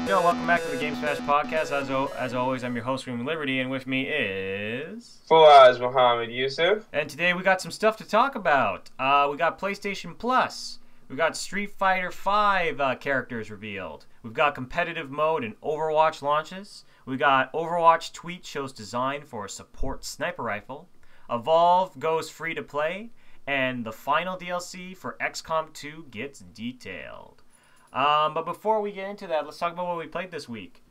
Welcome back to the Game Smash Podcast. As always, I'm your host, Room Liberty, and with me is... Fawaz Muhammad Yusuf. And today we got some stuff to talk about. We got PlayStation Plus. We got Street Fighter V characters revealed. We've got competitive mode and Overwatch launches. We got Overwatch tweet shows design for a support sniper rifle. Evolve goes free to play. And the final DLC for XCOM 2 gets detailed. But before we get into that, let's talk about what we played this week.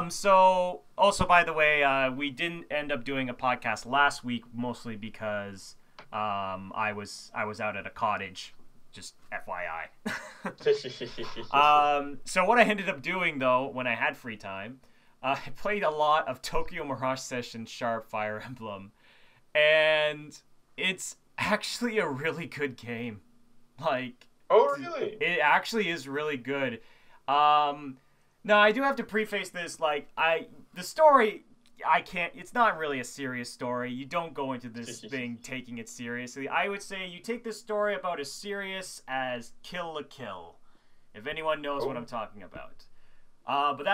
So, also, by the way, we didn't end up doing a podcast last week, mostly because I was out at a cottage, just FYI. So what I ended up doing, though, when I had free time, I played a lot of Tokyo Mirage Session Sharp Fire Emblem, and it's actually a really good game. Like... Oh, really? It actually is really good. Now, I do have to preface this, like, the story, it's not really a serious story. You don't go into this thing taking it seriously. I would say you take this story about as serious as Kill la Kill, if anyone knows what I'm talking about. But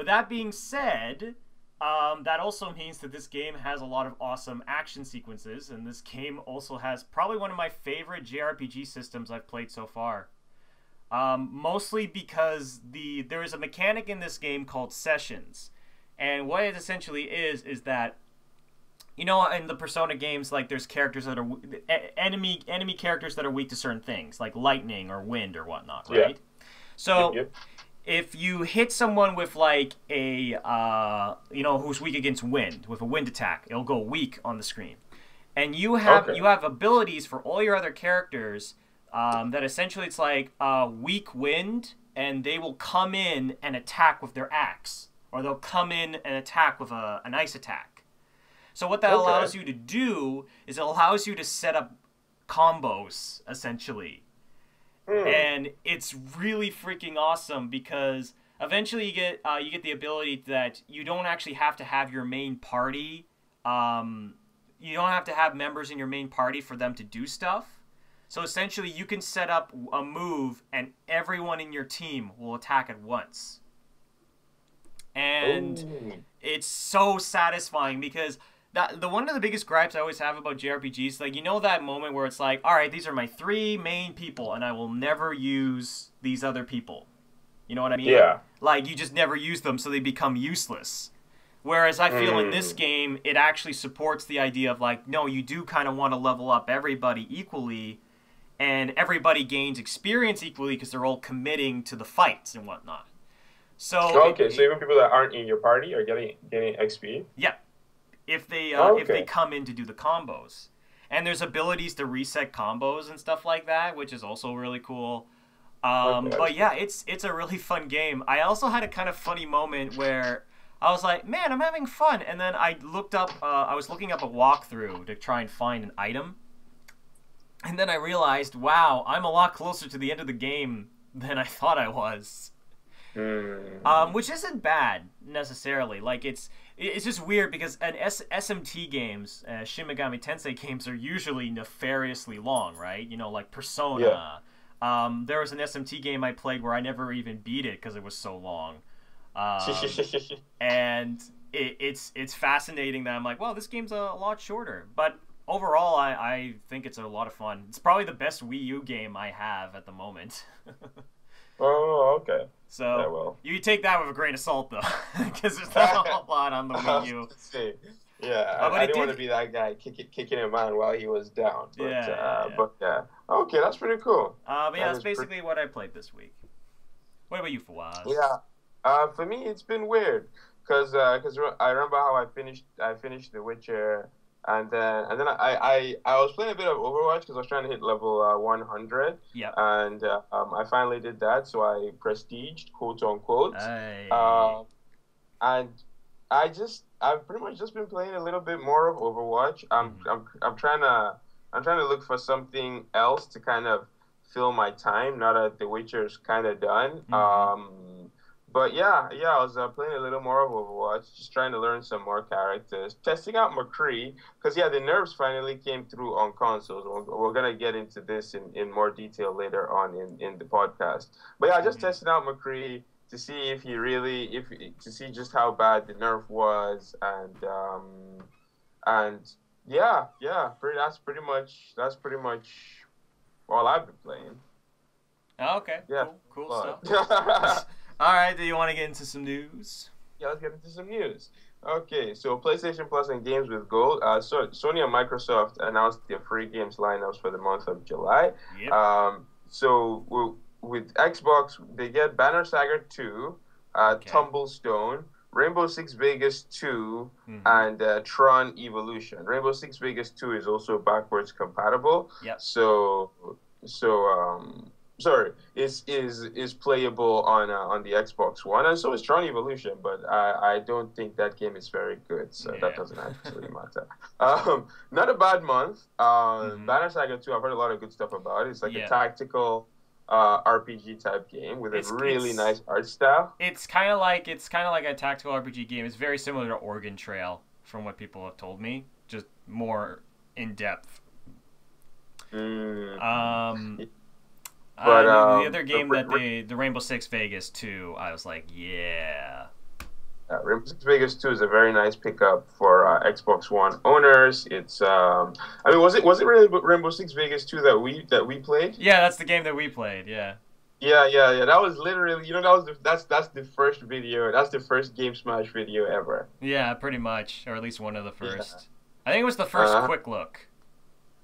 that being said... that also means that this game has a lot of awesome action sequences, and this game also has probably one of my favorite JRPG systems I've played so far. Mostly because there is a mechanic in this game called sessions, and what it essentially is that, you know, in the Persona games, like, there's characters that are enemy characters that are weak to certain things, like lightning or wind or whatnot, right? Yeah. So. Yep. If you hit someone with, like, a, who's weak against wind, with a wind attack, it'll go weak on the screen. And you have abilities for all your other characters that essentially it's like weak wind, and they will come in and attack with their axe. Or they'll come in and attack with an ice attack. So what that allows you to do is it allows you to set up combos, essentially. And it's really freaking awesome because eventually you get the ability that you don't actually have to have your main party. You don't have to have members in your main party for them to do stuff. So essentially you can set up a move and everyone in your team will attack at once. And it's so satisfying because... one of the biggest gripes I always have about JRPGs, like, you know that moment where it's like, alright, these are my 3 main people, and I will never use these other people. You know what I mean? Yeah. Like, you just never use them, so they become useless. Whereas I feel in this game, it actually supports the idea of, like, no, you do kind of want to level up everybody equally, and everybody gains experience equally because they're all committing to the fights and whatnot. So... Okay, so even people that aren't in your party are getting XP? Yeah. If they come in to do the combos. And there's abilities to reset combos and stuff like that, which is also really cool. But yeah, it's a really fun game. I also had a kind of funny moment where I was like, man, I'm having fun. And then I looked up, I was looking up a walkthrough to try and find an item. And then I realized, wow, I'm a lot closer to the end of the game than I thought I was. Which isn't bad necessarily. Like it's just weird because SMT games, Shin Megami Tensei games, are usually nefariously long, right? You know, like Persona. Yeah. There was an SMT game I played where I never even beat it because it was so long. And it's fascinating that I'm like, well, this game's a lot shorter. But overall, I think it's a lot of fun. It's probably the best Wii U game I have at the moment. Oh, okay. So you take that with a grain of salt, though, because there's not a whole lot on the Wii U. Yeah, I didn't want to be that guy kicking him out while he was down. But, but yeah. Okay, that's pretty cool. But yeah, that's basically what I played this week. What about you, Fawaz? Yeah, for me, it's been weird because I remember how I finished The Witcher. And then I was playing a bit of Overwatch because I was trying to hit level 100. Yeah. And I finally did that, so I prestiged, quote unquote. Hey. And I've pretty much just been playing a little bit more of Overwatch. I'm trying to look for something else to kind of fill my time now that The Witcher's kind of done. But yeah, I was playing a little more of Overwatch, just trying to learn some more characters, testing out McCree, because yeah, the nerfs finally came through on consoles. We're gonna get into this in more detail later on in the podcast. But yeah, just Hmm. testing out McCree to see if he really, if to see just how bad the nerf was, and yeah, that's pretty much all I've been playing. Oh, okay, Yeah, cool but stuff. All right, do you want to get into some news? yeah, let's get into some news. Okay, so PlayStation Plus and Games with Gold. Sony and Microsoft announced their free games lineups for the month of July. Yep. With Xbox, they get Banner Saga 2, Okay. Tumblestone, Rainbow Six Vegas 2, Hmm. and Tron Evolution. Rainbow Six Vegas 2 is also backwards compatible. Yep. So, so sorry, is playable on the Xbox One, and so is Tron Evolution. But I don't think that game is very good, so that Yeah. doesn't actually matter. Not a bad month. Hmm. Banner Saga 2, I've heard a lot of good stuff about it. It's like a Yeah. tactical RPG type game with a It's really it's nice art style. it's kind of like a tactical RPG game. It's very similar to Oregon Trail, from what people have told me, just more in depth. Mm. Um, But the other game that the Rainbow Six Vegas 2, I was like, yeah, Rainbow Six Vegas 2 is a very nice pickup for Xbox One owners. It's I mean, was it really Rainbow Six Vegas 2 that we played? yeah, that's the game that we played. Yeah, Yeah. That was literally, that's the first video. That's the first Game Smash video ever. yeah, pretty much, or at least one of the Yeah. first. I think it was the first Uh, quick look.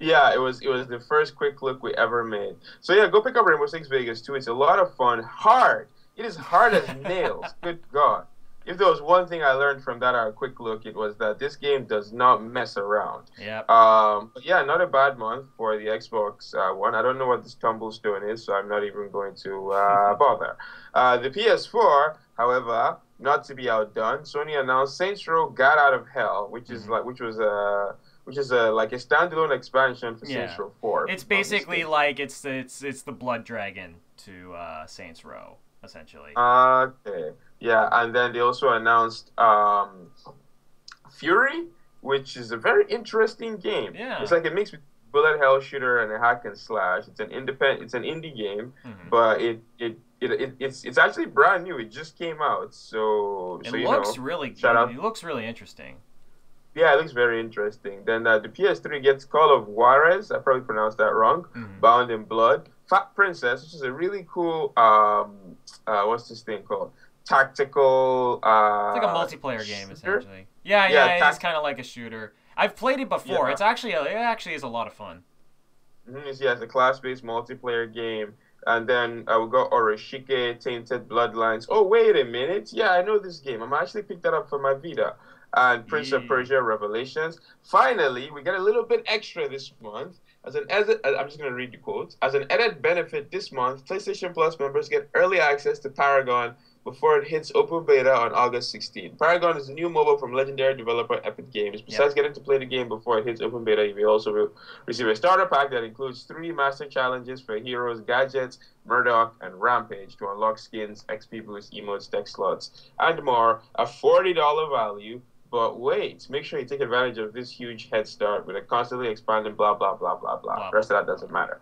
yeah, it was the first quick look we ever made. So yeah, go pick up Rainbow Six Vegas 2. It's a lot of fun. Hard. It is hard as nails. Good God. If there was one thing I learned from that quick look, it was that this game does not mess around. Yep. But yeah, not a bad month for the Xbox One. I don't know what this Tumblestone is, so I'm not even going to bother. The PS4, however, not to be outdone, Sony announced Saints Row: Got Out of Hell, Hmm. which is like a standalone expansion for Saints Yeah, Row 4, if it's I'm not basically mistaken. like it's the Blood Dragon to Saints Row, essentially. Okay. Yeah, and then they also announced Fury, which is a very interesting game. It's Yeah. like a mix between bullet hell shooter and a hack and slash. It's an indie game, Hmm. but it's actually brand new. It just came out. So It so looks really shout out. it looks really interesting. Yeah, it looks very interesting. Then the PS3 gets Call of Juarez. I probably pronounced that wrong. Hmm. Bound in Blood. Fat Princess, which is a really cool what's this thing called? Tactical It's like a multiplayer game shooter. essentially. Yeah, Yeah, yeah, it is kind of like a shooter. I've played it before. yeah. It actually is a lot of fun. Yeah, it's a class-based multiplayer game. And then we got Oroshike, Tainted Bloodlines. Oh, wait a minute. Yeah, I know this game. I'm actually picked that up for my Vita. And Prince of Yeah. Persia Revelations. Finally, we get a little bit extra this month. I'm just going to read the quotes. As an added benefit this month, PlayStation Plus members get early access to Paragon before it hits open beta on August 16th. Paragon is a new mobile from legendary developer Epic Games. Yep. Besides getting to play the game before it hits open beta, you will also receive a starter pack that includes 3 master challenges for heroes, gadgets, Murdoch, and Rampage to unlock skins, XP boosts, emotes, tech slots, and more. A $40 value. But wait, make sure you take advantage of this huge head start with a constantly expanding blah blah blah blah blah. Blah The blah rest of blah that blah doesn't blah. matter.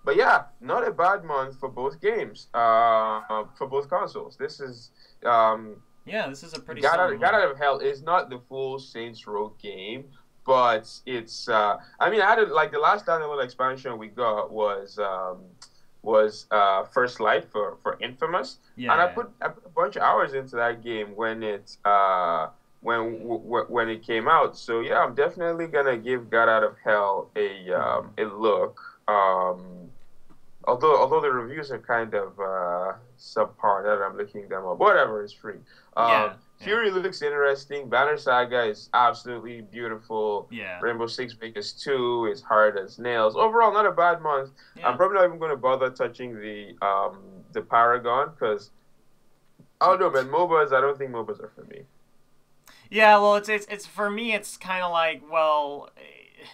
But yeah, not a bad month for both games. For both consoles. This is Yeah, this is a pretty Got solid Out, Got month. Out of Hell is not the full Saints Row game, but it's I mean, like the last standalone expansion we got was First Light for Infamous, Yeah, and I yeah. put a bunch of hours into that game when it came out. So yeah, I'm definitely gonna give Got Out of Hell Hmm. a look. Although the reviews are kind of subpar that I'm looking them up. Whatever, it's free. Yeah, yeah, Fury looks interesting. Banner Saga is absolutely beautiful. yeah, Rainbow Six Vegas 2 is hard as nails. Overall, not a bad month. I'm yeah. probably not even going to bother touching the Paragon because I don't know, man. MOBAs, I don't think MOBAs are for me. Yeah, well, it's for me. It's kind of like, well,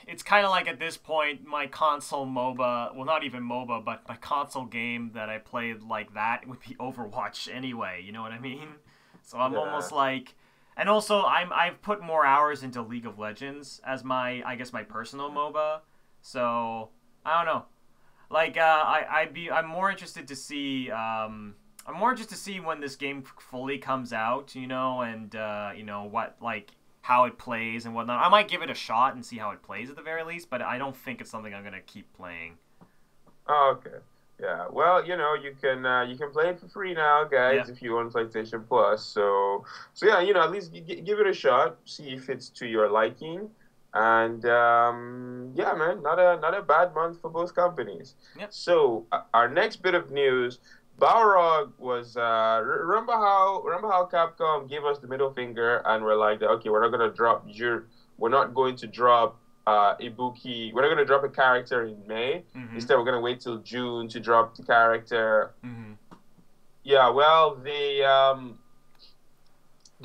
it's kind of like at this point my console MOBA, well not even MOBA, but my console game that I played like that would be Overwatch anyway. You know what I mean? So I'm almost like, and also I've put more hours into League of Legends as I guess my personal MOBA. So I don't know. Like I'm more interested to see when this game fully comes out, you know, and you know what, like how it plays and whatnot. I might give it a shot and see how it plays at the very least, but I don't think it's something I'm gonna keep playing. Oh, okay. Yeah. Well, you know, you can play it for free now, guys, if you want PlayStation Plus. So yeah, you know, at least give it a shot, see if it's to your liking. And yeah, man, not a bad month for both companies. Yep. So our next bit of news, Balrog was remember how Capcom gave us the middle finger and we're like, okay, we're not gonna drop we're not going to drop Ibuki. We're not gonna drop a character in May. Mm-hmm. Instead, we're gonna wait till June to drop the character. Mm-hmm. Yeah, well, they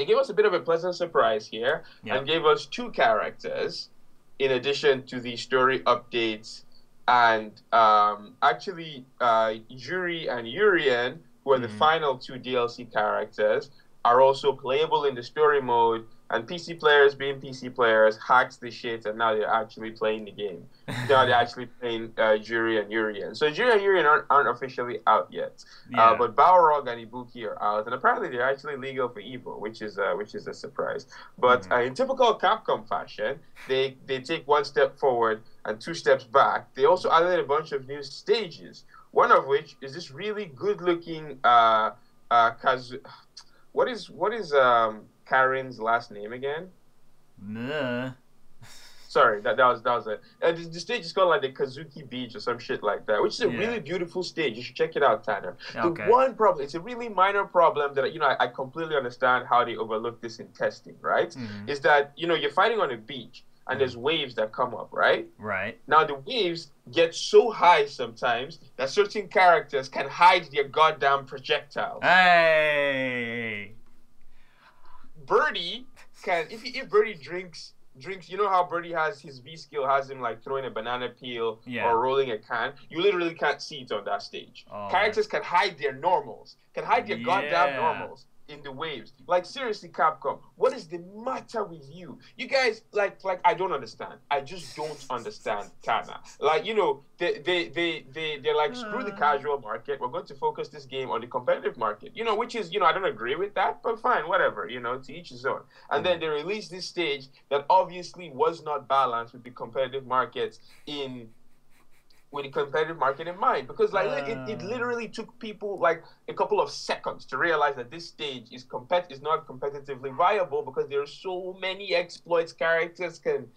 gave us a bit of a pleasant surprise here and gave us 2 characters in addition to the story updates. And actually, Juri and Yuri, who are the final 2 DLC characters, are also playable in the story mode. And PC players, being PC players, hacked the shit, and now they're actually playing the game. Now they're actually playing Juri and Yuri. So Juri and Yuri aren't officially out yet, but Balrog and Ibuki are out, and apparently they're actually legal for Evo, which is a surprise. But in typical Capcom fashion, they take 1 step forward and 2 steps back. They also added a bunch of new stages. One of which is this really good-looking What is Karen's last name again? Nah. Sorry, that was it. The stage is called like the Kazuki Beach or some shit like that, which is a really beautiful stage. You should check it out, Tanner. Okay. The one problem, it's a really minor problem that, you know, I completely understand how they overlooked this in testing, right? Is that, you know, you're fighting on a beach and there's waves that come up, right? Right. Now the waves get so high sometimes that certain characters can hide their goddamn projectiles. Hey. Birdie can, if Birdie drinks, you know how Birdie has his V skill, has him like throwing a banana peel or rolling a can. You literally can't see it on that stage. Characters can hide their normals, can hide their goddamn normals in the waves. Like, seriously, Capcom, what is the matter with you? You guys, like I don't understand. I just don't understand, Tana. Like, you know, they're like, screw the casual market. We're going to focus this game on the competitive market. You know, which is, you know, I don't agree with that, but fine, whatever, you know, to each his own. And then they released this stage that obviously was not balanced with the competitive markets with the competitive market in mind, because like it literally took people like a couple of seconds to realize that this stage is not competitively viable because there are so many exploits characters can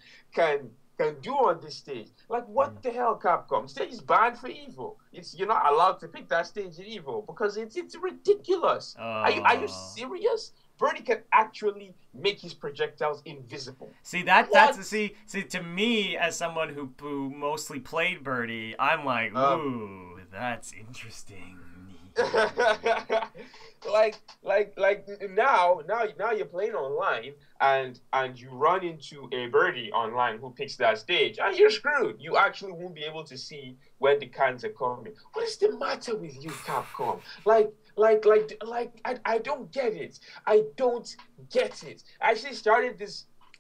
do on this stage. Like, what the hell, Capcom? The stage is banned for Evo. You're not allowed to pick that stage in Evo because it's ridiculous. Are you serious? Birdie can actually make his projectiles invisible. See, that's to me, as someone who mostly played Birdie, I'm like, ooh, that's interesting. like now you're playing online and you run into a Birdie online who picks that stage and you're screwed. You actually won't be able to see when the cans are coming. What is the matter with you, Capcom? I don't get it. I don't get it.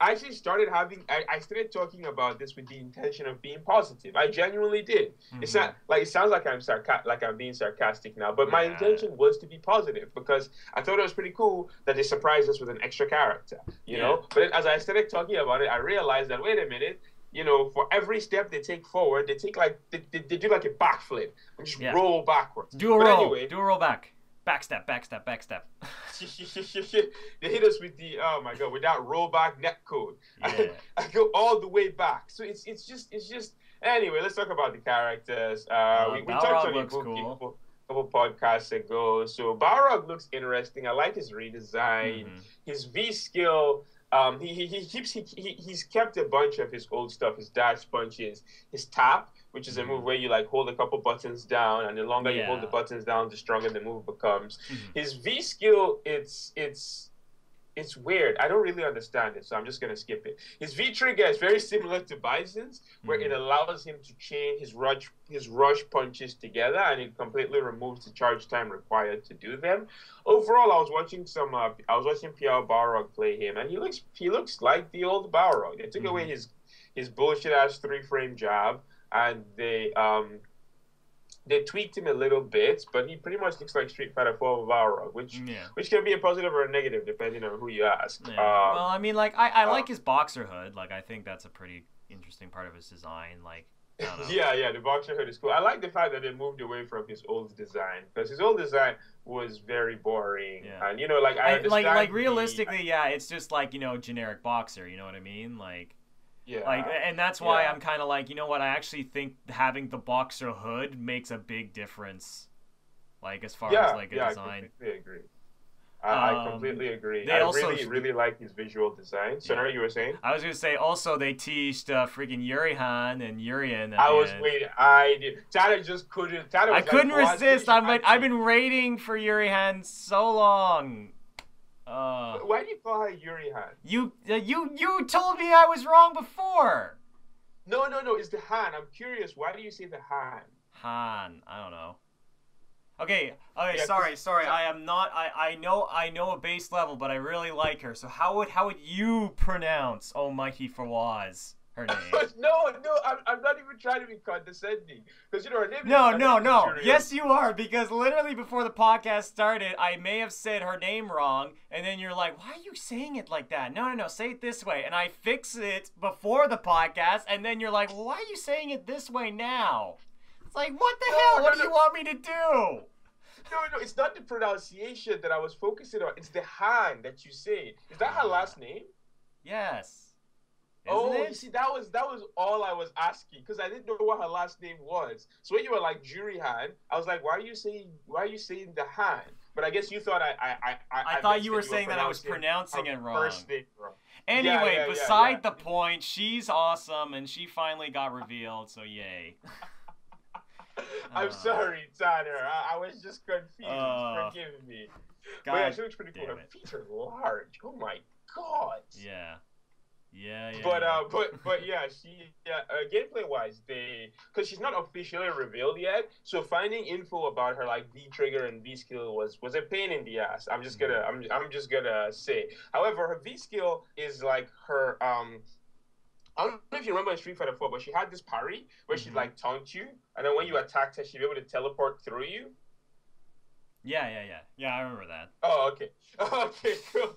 I started talking about this with the intention of being positive. I genuinely did. It's not like, it sounds like I'm being sarcastic now, but my intention was to be positive because I thought it was pretty cool that they surprised us with an extra character, you know? But then as I started talking about it, I realized that, wait a minute, you know, for every step they take forward, they take like, they do like a backflip and just roll backwards. Do a roll back. Backstep. They hit us with the, oh my god, with that rollback netcode. I go all the way back. So it's just anyway, let's talk about the characters. We talked on Ibuki a couple podcasts ago. So Balrog looks interesting. I like his redesign. His V skill. He's kept a bunch of his old stuff, his dash punches, his tap, which is a move where you like hold a couple buttons down, and the longer you hold the buttons down, the stronger the move becomes. His V skill, it's it's weird. I don't really understand it, so I'm just gonna skip it. His V trigger is very similar to Bison's, where it allows him to chain his rush punches together, and it completely removes the charge time required to do them. Overall, I was watching PL Balrog play him, and he looks like the old Balrog. They took away his bullshit ass 3-frame jab, and they tweaked him a little bit, but he pretty much looks like Street Fighter 4 Balrog, which can be a positive or a negative depending on who you ask. Yeah. Well, I mean, like I like his boxer hood. Like I think that's a pretty interesting part of his design. Like, I don't know. yeah, the boxer hood is cool. I like the fact that they moved away from his old design, because his old design was very boring. Yeah. And like I understand like realistically, it's just like generic boxer. You know what I mean? Like. Yeah. Like, and that's why I'm kind of like, you know what? I actually think having the boxer hood makes a big difference. Like, as far as like a design. I completely agree. I completely agree. I really like his visual design. So, you were saying? I was gonna say also they teased freaking Yuri Han and Yuri Han. I was waiting. I did. Tata just couldn't. I couldn't resist. I've been waiting for Yuri Han so long. Why do you call her Yuri Han? You told me I was wrong before. No, it's the Han. I'm curious. Why do you say the Han? Han. I don't know. Okay. Yeah, sorry. I am not. I know a base level, but I really like her. So how would you pronounce Almighty Fawaz? Her name. No, I'm not even trying to be condescending. Because her name is... No. Yes, you are. Because literally before the podcast started, I may have said her name wrong. And then you're like, why are you saying it like that? No, say it this way. And I fix it before the podcast. And then you're like, well, why are you saying it this way now? It's like, what the hell? What do you want me to do? No, it's not the pronunciation that I was focusing on. It's the Han that you say. Is that her last name? Yes. You see, that was all I was asking, because I didn't know what her last name was. So when you were like Juri Han, I was like, why are you saying the Han? But I guess you thought I thought you were saying that I was pronouncing it wrong. First name wrong. Anyway, beside the point, she's awesome, and she finally got revealed. So yay. I'm sorry, Tanner. I was just confused. Forgive me. But yeah, she looks pretty cool. Her feet are large. Oh my god. Yeah. But gameplay wise, because she's not officially revealed yet, so finding info about her like V trigger and V skill was a pain in the ass. I'm just gonna say. However, her V skill is like her I don't know if you remember in Street Fighter 4, but she had this parry where she'd like taunt you, and then when you attacked her, she'd be able to teleport through you. Yeah, I remember that. Oh, okay, cool.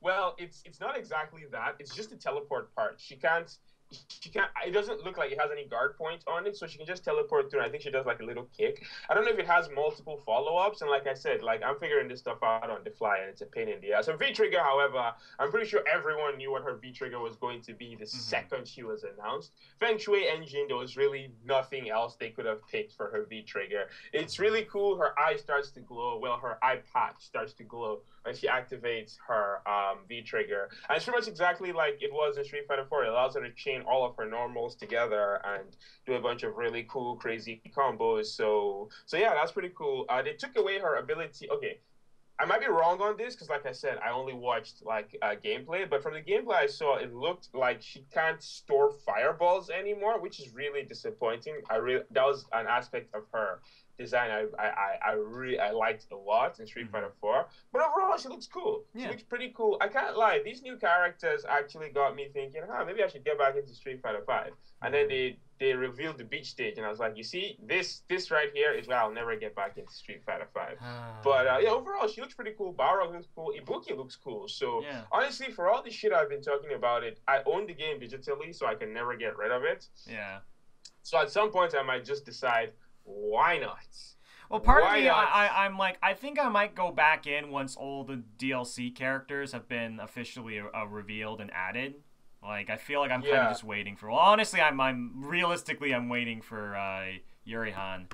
Well, it's not exactly that. It's just the teleport part. She can't. It doesn't look like it has any guard point on it, so she can just teleport through. I think she does like a little kick. I don't know if it has multiple follow-ups, and like I said, like I'm figuring this stuff out on the fly, and it's a pain in the ass. Her V-trigger, however, I'm pretty sure everyone knew what her V-trigger was going to be the second she was announced. Feng Shui engine, there was really nothing else they could have picked for her V-trigger. It's really cool. Her eye starts to glow. Well, her eye patch starts to glow when she activates her V-trigger. And it's pretty much exactly like it was in Street Fighter 4. It allows her to chain all of her normals together and do a bunch of really cool, crazy combos. So yeah, that's pretty cool. They took away her ability. Okay, I might be wrong on this because, like I said, I only watched like gameplay. But from the gameplay I saw, it looked like she can't store fireballs anymore, which is really disappointing. That was an aspect of her design I really liked a lot in Street Fighter 4. But overall, she looks cool. She looks pretty cool. I can't lie. These new characters actually got me thinking, maybe I should get back into Street Fighter 5. And then they revealed the beach stage, and I was like, you see, this right here is why I'll never get back into Street Fighter 5. But overall, she looks pretty cool. Balrog looks cool. Ibuki looks cool. So honestly, for all the shit I've been talking about it, I own the game digitally, so I can never get rid of it. Yeah. So at some point, I might just decide, why not? Well, part of me, I'm like, I think I might go back in once all the DLC characters have been officially revealed and added. Like, I feel like I'm kind of just waiting for. Well, honestly, I'm realistically, I'm waiting for Yuri Han.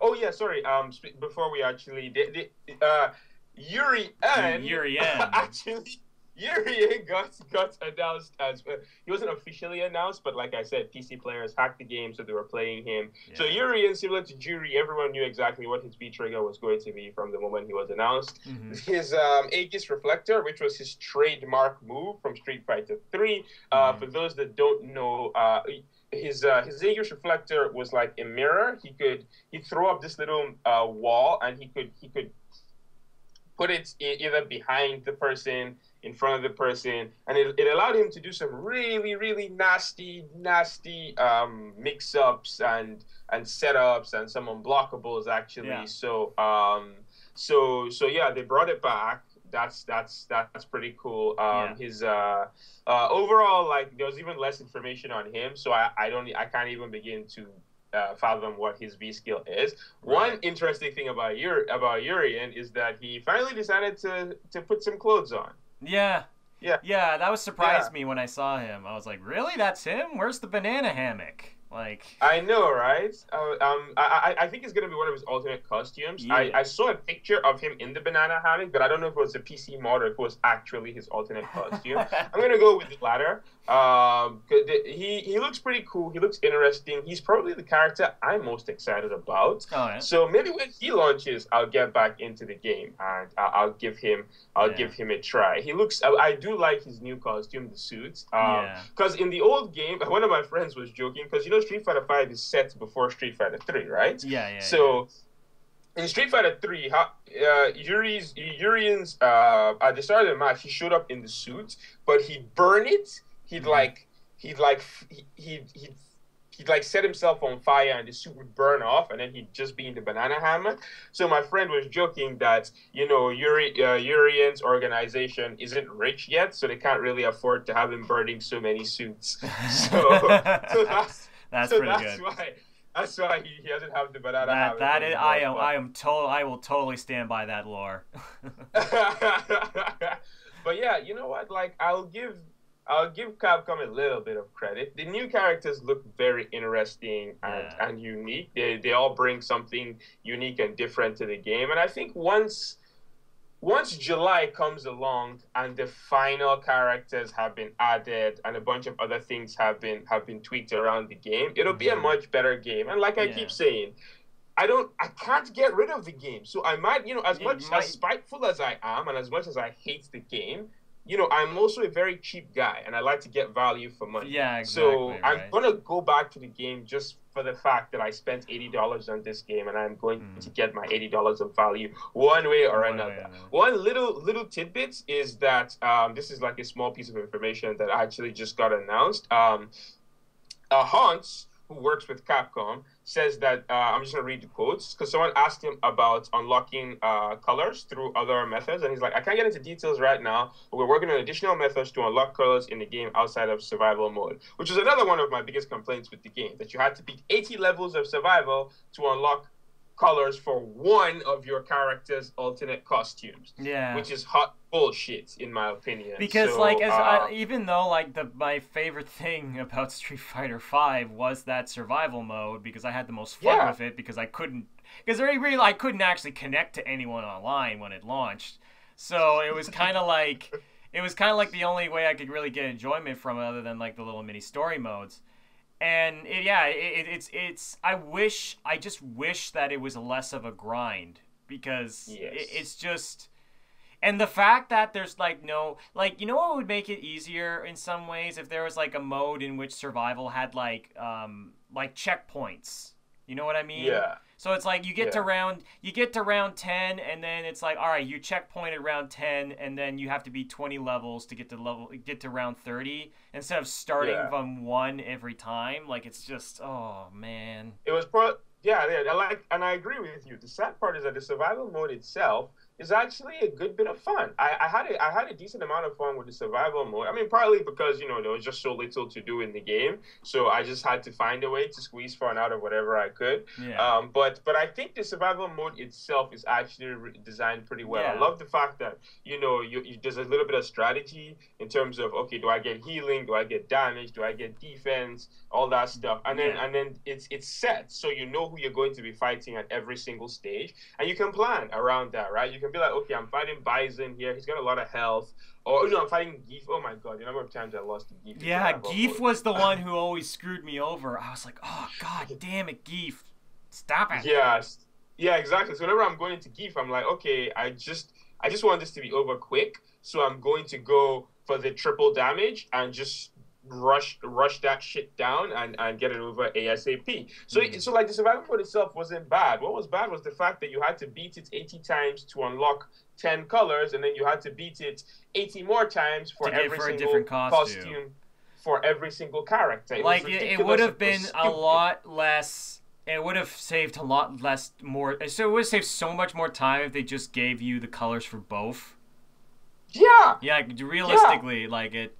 Oh yeah, sorry. Before we actually Yuri Han Yuri actually Yuri got announced as well. He wasn't officially announced, but like I said, PC players hacked the game, so they were playing him. Yeah. So Yuri, and similar to Juri, everyone knew exactly what his B trigger was going to be from the moment he was announced. Mm-hmm. His Aegis Reflector, which was his trademark move from Street Fighter 3. For those that don't know, his Aegis Reflector was like a mirror. He'd throw up this little wall, and he could put it either behind the person, in front of the person, and it allowed him to do some really, really nasty mix-ups and setups and some unblockables actually. Yeah. So yeah, they brought it back. That's pretty cool. His overall, like, there was even less information on him, so I can't even begin to fathom what his V skill is. Right. One interesting thing about Yuri is that he finally decided to put some clothes on. Yeah, that was surprised me when I saw him. I was like, really? That's him? Where's the banana hammock? Like, I know, right? I think it's gonna be one of his alternate costumes. Yeah. I saw a picture of him in the banana hammock, but I don't know if it was a PC mod or if it was actually his alternate costume. I'm gonna go with the latter. He looks pretty cool. He looks interesting. He's probably the character I'm most excited about. Oh, yeah. So maybe when he launches, I'll get back into the game and I'll give him a try. He looks. I do like his new costume, the suit. Because in the old game, one of my friends was joking because Street Fighter 5 is set before Street Fighter 3, right? Yeah. So in Street Fighter 3, Yurian's at the start of the match, he showed up in the suit, but he'd burn it. He'd set himself on fire and the suit would burn off, and then he'd just be in the banana hammock. So my friend was joking that Yurian's organization isn't rich yet, so they can't really afford to have him burning so many suits. That's pretty good. That's why he doesn't have the banana hammock. I will totally stand by that lore. But yeah, you know what? Like, I'll give Capcom a little bit of credit. The new characters look very interesting and unique. They all bring something unique and different to the game. And I think once July comes along and the final characters have been added and a bunch of other things have been tweaked around the game, it'll be a much better game. And like I keep saying, I can't get rid of the game. So I might, as spiteful as I am and as much as I hate the game, I'm also a very cheap guy, and I like to get value for money. Yeah, exactly. So I'm going to go back to the game just for the fact that I spent $80 on this game, and I'm going to get my $80 of value one way or another. One little tidbit is that this is like a small piece of information that actually just got announced. Hans, who works with Capcom, says that, I'm just going to read the quotes, because someone asked him about unlocking colors through other methods, and he's like, I can't get into details right now, but we're working on additional methods to unlock colors in the game outside of survival mode, which is another one of my biggest complaints with the game, that you had to beat 80 levels of survival to unlock colors for one of your character's alternate costumes. Yeah. Which is hot bullshit, in my opinion. Because, even though, my favorite thing about Street Fighter 5 was that survival mode, because I had the most fun with it, because I couldn't actually connect to anyone online when it launched. So it was kind of like the only way I could really get enjoyment from it, other than like the little mini story modes. And I just wish that it was less of a grind, because it's just, and the fact that there's what would make it easier in some ways, if there was like a mode in which survival had like checkpoints. You know what I mean? Yeah. So it's like you get to round 10, and then it's like, all right, you checkpointed round 10, and then you have to beat 20 levels to get to round 30, instead of starting from 1 every time. Like, it's just, oh man. It was and I agree with you. The sad part is that the survival mode itself is actually a good bit of fun. I had a decent amount of fun with the survival mode. I mean, partly because, there was just so little to do in the game, so I just had to find a way to squeeze fun out of whatever I could. Yeah. But I think the survival mode itself is actually designed pretty well. Yeah. I love the fact that, there's a little bit of strategy in terms of, okay, do I get healing? Do I get damage? Do I get defense? All that stuff. And then it's set, so you know who you're going to be fighting at every single stage, and you can plan around that, right? You can be like, okay, I'm fighting Bison here. He's got a lot of health. Or, I'm fighting Geef. Oh my god, the number of times I lost to Geef. Yeah, Geef was the one who always screwed me over. I was like, oh god damn it, Geef. Stop it. Yeah, exactly. So whenever I'm going into Geef, I'm like, okay, I just want this to be over quick. So I'm going to go for the triple damage and just rush that shit down and get it over ASAP. So so like the survival mode itself wasn't bad. What was bad was the fact that you had to beat it 80 times to unlock 10 colors, and then you had to beat it 80 more times for every single costume for every single character. It would have been a lot less. It would have saved a lot less more. So it would have saved so much more time if they just gave you the colors for both. Yeah. Yeah, realistically, like it.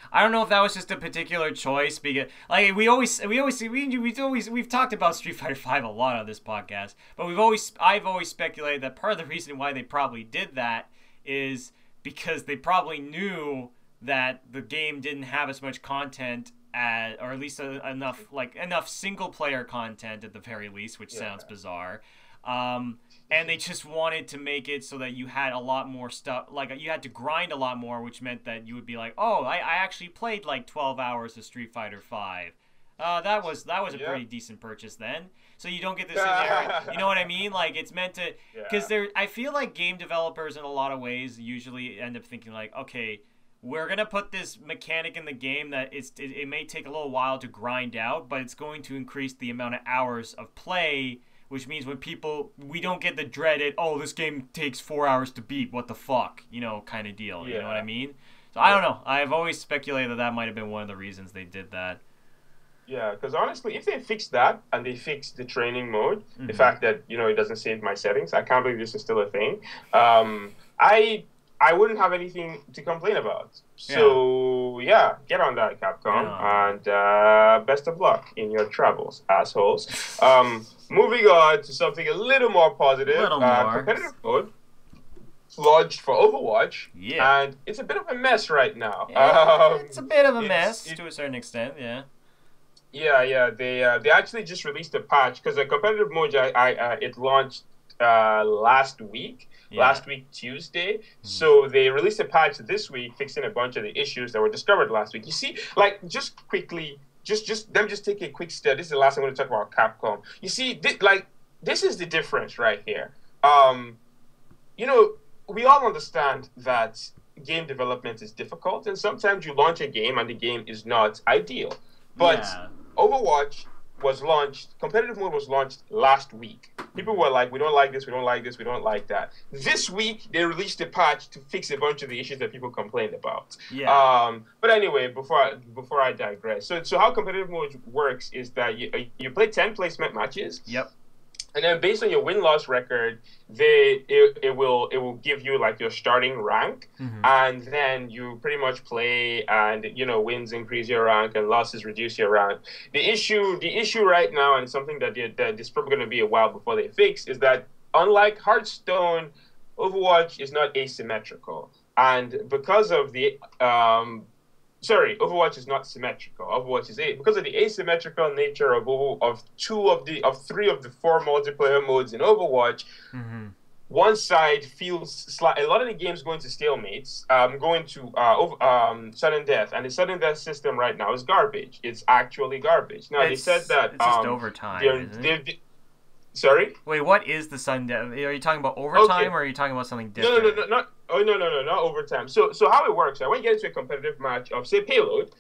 I don't know if that was just a particular choice because, like, we've talked about Street Fighter V a lot on this podcast, but I've always speculated that part of the reason why they probably did that is because they probably knew that the game didn't have as much content or at least enough single player content at the very least, which sounds bizarre. And they just wanted to make it so that you had a lot more stuff, like you had to grind a lot more, which meant that you would be like, oh, I actually played like 12 hours of Street Fighter V. That was a pretty decent purchase then. So you don't get this in there. You know what I mean? Like it's meant to, because I feel like game developers in a lot of ways usually end up thinking like, okay, we're gonna put this mechanic in the game that it may take a little while to grind out, but it's going to increase the amount of hours of play. Which means when we don't get the dreaded, oh, this game takes 4 hours to beat, what the fuck, kind of deal. You know what I mean? So I don't know. I've always speculated that might have been one of the reasons they did that. Yeah, because honestly, if they fix that and they fix the training mode, the fact that, it doesn't save my settings, I can't believe this is still a thing. I wouldn't have anything to complain about. So, get on that, Capcom. And best of luck in your travels, assholes. Moving on to something a little more positive. Competitive mode launched for Overwatch. Yeah. And it's a bit of a mess right now. It's a bit of a mess to a certain extent, yeah. Yeah. They actually just released a patch because the competitive mode it launched last week Tuesday. So they released a patch this week fixing a bunch of the issues that were discovered last week. You see, like, just quickly, let me take a quick step. This is the last I'm going to talk about Capcom. You see, this is the difference right here. We all understand that game development is difficult, and sometimes you launch a game and the game is not ideal. But Overwatch was launched, competitive mode was launched last week. People were like, we don't like this, we don't like this, we don't like that. This week, they released a patch to fix a bunch of the issues that people complained about. But anyway, before I digress. So how competitive mode works is that you play 10 placement matches. Yep. And then based on your win-loss record, it will give you like your starting rank, and then you pretty much play, and wins increase your rank and losses reduce your rank. The issue right now, and something that is probably going to be a while before they fix, is that unlike Hearthstone, Overwatch is not asymmetrical, and because of the Overwatch is not symmetrical. Overwatch is because of the asymmetrical nature of three of the four multiplayer modes in Overwatch. One side feels a lot of the games going to stalemates, going to sudden death, and the sudden death system right now is garbage. It's actually garbage. Now they said that it's just overtime. Sorry? Wait, what is the sudden death? Are you talking about overtime, or are you talking about something different? No, not overtime. So how it works, when you get into a competitive match of, say, Payload,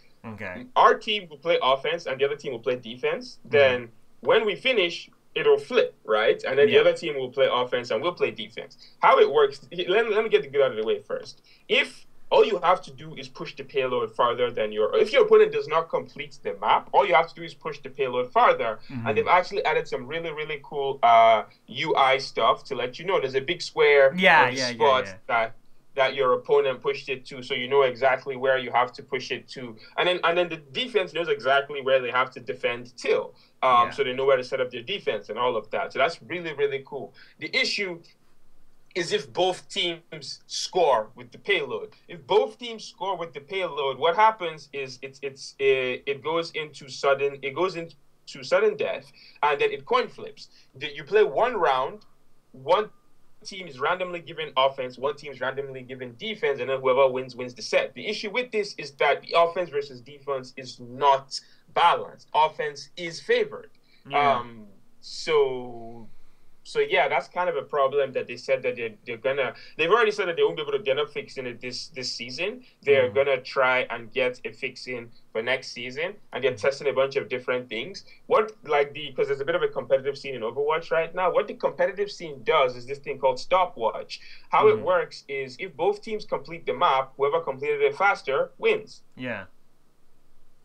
our team will play offense and the other team will play defense. Then when we finish, it'll flip, right? And then the other team will play offense and we'll play defense. How it works, let me get the good out of the way first. If all you have to do is push the payload farther than if your opponent does not complete the map, all you have to do is push the payload farther. And they've actually added some really, really cool UI stuff to let you know there's a big square spot that your opponent pushed it to, so you know exactly where you have to push it to. And then the defense knows exactly where they have to defend till. So they know where to set up their defense and all of that. So that's really, really cool. The issue is if both teams score with the payload. If both teams score with the payload, what happens is it goes into sudden death, and then it coin flips. You play one round, team is randomly given offense, one team is randomly given defense, and then whoever wins wins the set. The issue with this is that the offense versus defense is not balanced. Offense is favored. Yeah. So so yeah, that's kind of a problem that they said that they've already said that they won't be able to get a fix in it this season. They're gonna try and get a fix in for next season, and they're testing a bunch of different things. Because there's a bit of a competitive scene in Overwatch right now. What the competitive scene does is this thing called stopwatch. How it works is if both teams complete the map, whoever completed it faster wins. Yeah.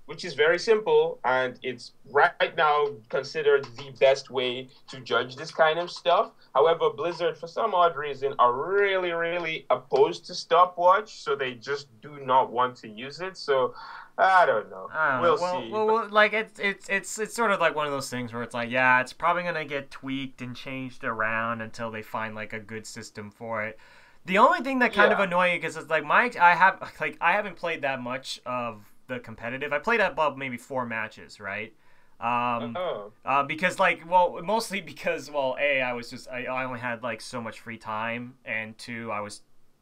Which is very simple, and it's right now considered the best way to judge this kind of stuff. However, Blizzard, for some odd reason, are really, really opposed to stopwatch, so they just do not want to use it. So, I don't know. We'll see. Well, like it's sort of like one of those things where it's like, yeah, it's probably gonna get tweaked and changed around until they find like a good system for it. The only thing that kind of annoying because it's like I haven't played that much of the competitive. I played about maybe 4 matches, right? Because mostly because I only had like so much free time, and 2,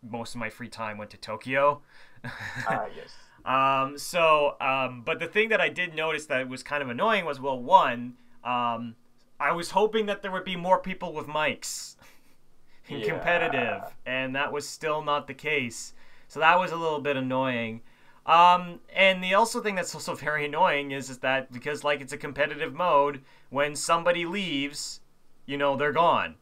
most of my free time went to Tokyo. Yes. But the thing that I did notice that was kind of annoying was, one, I was hoping that there would be more people with mics in competitive, and that was still not the case. So that was a little bit annoying. And the also thing that's also very annoying is that because like it's a competitive mode, when somebody leaves, they're gone.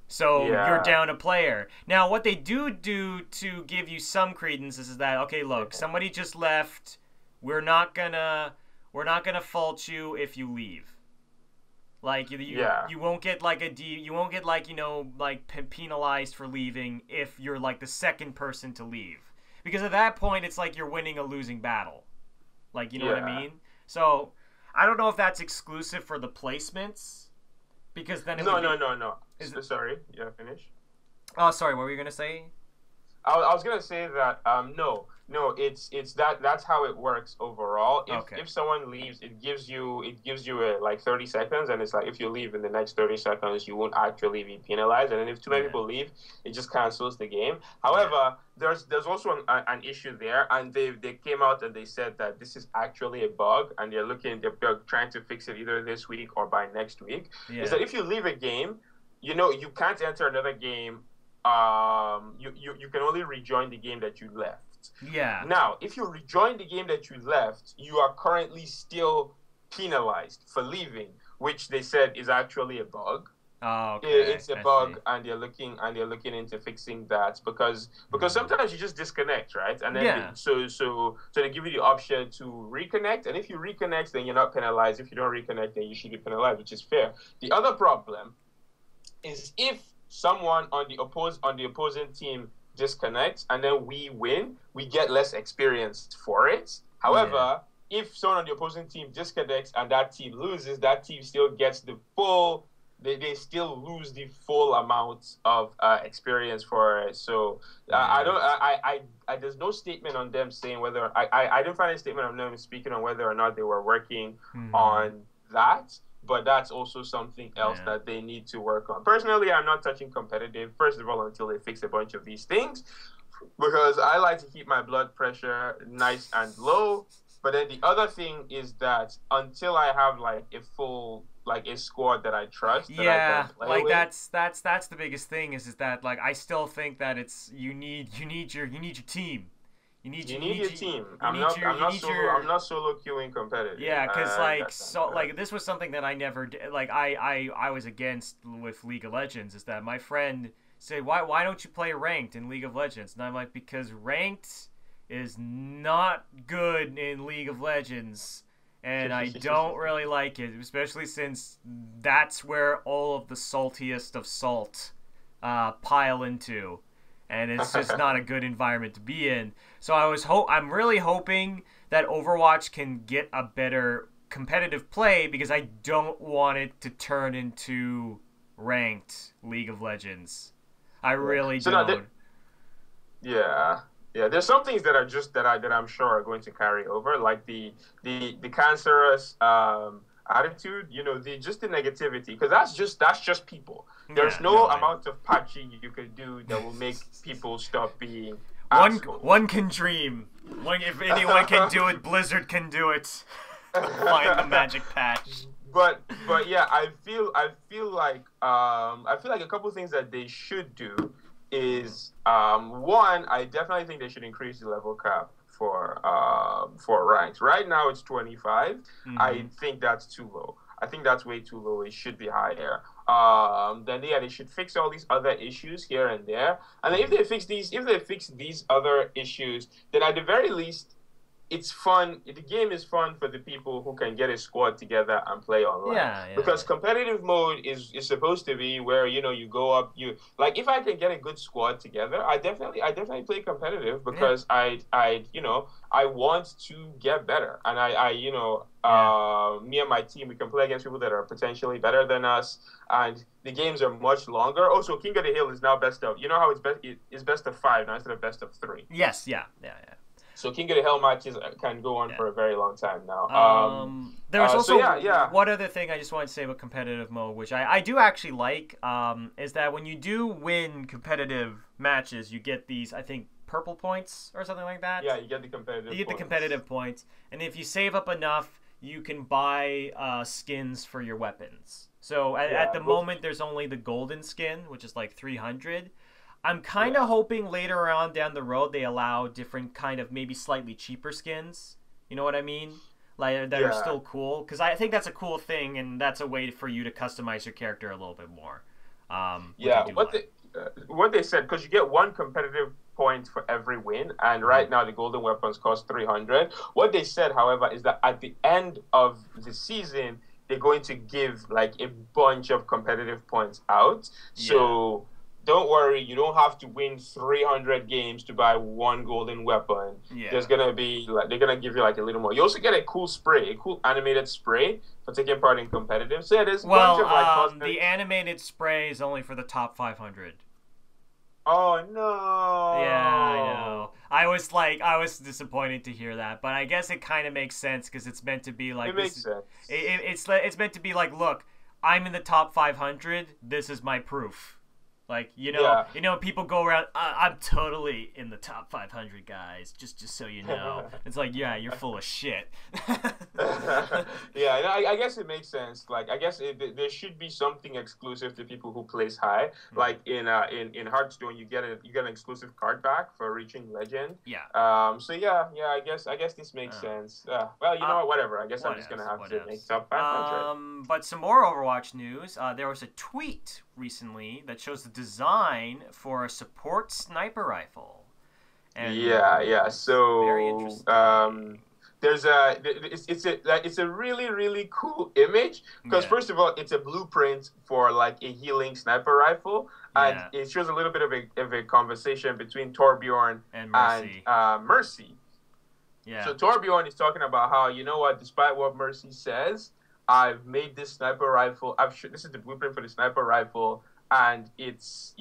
So you're down a player. Now, what they do to give you some credence is that, okay, look, somebody just left. We're not gonna fault you if you leave. Like you won't get like you won't get like penalized for leaving if you're like the second person to leave. Because at that point, it's like you're winning a losing battle. Like, you know what I mean? So, I don't know if that's exclusive for the placements. Because then No. Sorry, finish. Oh, sorry, what were you going to say? I was going to say that, no, it's that's how it works overall. If someone leaves, it gives you like 30 seconds, and it's like if you leave in the next 30 seconds, you won't actually be penalized. And then if too many people leave, it just cancels the game. However, there's also an issue there, and they came out and they said that this is actually a bug, and they're trying to fix it either this week or by next week. Is that if you leave a game, you can't enter another game. You can only rejoin the game that you left. Yeah. Now, if you rejoin the game that you left, you are currently still penalized for leaving, which they said is actually a bug. Oh, okay. It's a bug, and they're looking into fixing that because sometimes you just disconnect, right? And then so they give you the option to reconnect, and if you reconnect, then you're not penalized. If you don't reconnect, then you should be penalized, which is fair. The other problem is if someone on the opposing team disconnects and then we win, we get less experience for it. However, if someone on the opposing team disconnects and that team loses, that team still gets the full. They still lose the full amount of experience for it. So there's no statement on them saying whether I didn't find a statement on them speaking on whether or not they were working on that. But that's also something else that they need to work on. Personally, I'm not touching competitive, first of all, until they fix a bunch of these things, because I like to keep my blood pressure nice and low. But then the other thing is that until I have like a full a squad that I trust, that I can play with, that's the biggest thing is that like I still think that it's you need your team. You need your team. I'm not solo queuing competitive. Yeah, because this was something that I never did. Like I was against with League of Legends is that my friend said why don't you play ranked in League of Legends? And I'm like, because ranked is not good in League of Legends, and I don't really like it, especially since that's where all of the saltiest of salt pile into. And it's just not a good environment to be in. So I'm really hoping that Overwatch can get a better competitive play because I don't want it to turn into ranked League of Legends. I really don't. There's some things that are just that I'm sure are going to carry over, like the cancerous attitude, just the negativity, because that's just people. There's Yeah, no no, I know. amount of patching you could do that will make people stop being One assholes. one can dream. If anyone can do it, Blizzard can do it. Find the magic patch. But yeah, I feel like a couple things that they should do is one, I definitely think they should increase the level cap for ranks. Right now it's 25. I think that's too low. I think that's way too low. It should be higher. Then yeah, they should fix all these other issues here and there. And then if they fix these other issues, then at the very least, it's fun. The game is fun for the people who can get a squad together and play online. Yeah. Because competitive mode is supposed to be where you go up. Like if I can get a good squad together, I definitely play competitive because I want to get better, and me and my team, we can play against people that are potentially better than us, and the games are much longer. Also, King of the Hill is now best of. You know how it's best of 5 now instead of best of 3. Yes. Yeah. So King of the Hill matches can go on for a very long time now. There was also yeah. one other thing I just wanted to say about competitive mode, which I do actually like, is that when you do win competitive matches, you get these, I think, purple points or something like that. Yeah, you get the competitive You get the competitive points, and if you save up enough, you can buy skins for your weapons. So at the moment, there's only the golden skin, which is like 300. I'm kind of hoping later on down the road they allow different kind of maybe slightly cheaper skins. You know what I mean? Like that are still cool, because I think that's a cool thing, and that's a way for you to customize your character a little bit more. What they said, because you get 1 competitive point for every win, and right now the golden weapons cost 300. What they said, however, is that at the end of the season they're going to give like a bunch of competitive points out. So don't worry, you don't have to win 300 games to buy 1 golden weapon. There's gonna be they're gonna give you like a little more. You also get a cool spray, a cool animated spray for taking part in competitive. So yeah, there's a bunch of like the animated spray is only for the top 500. Oh no! Yeah, I know. I was disappointed to hear that, but I guess it kind of makes sense because it's meant to be like. It makes sense. It's meant to be like, look, I'm in the top 500. This is my proof. Like, people go around, I'm totally in the top 500, guys, just so you know. It's like, yeah, you're full of shit. I guess it makes sense. Like, I guess there should be something exclusive to people who place high. Like in Hearthstone, you get an exclusive card back for reaching legend. Yeah. I guess this makes sense. Well, you know what? Whatever. I guess I'm just gonna have to make top 500. But some more Overwatch news. There was a tweet recently that shows the design for a support sniper rifle. And so very interesting. it's a really, really cool image because first of all, it's a blueprint for like a healing sniper rifle, and it shows a little bit of a conversation between Torbjorn and Mercy. So Torbjorn is talking about how, you know what, despite what Mercy says, I've made this sniper rifle. This is the blueprint for the sniper rifle, and it's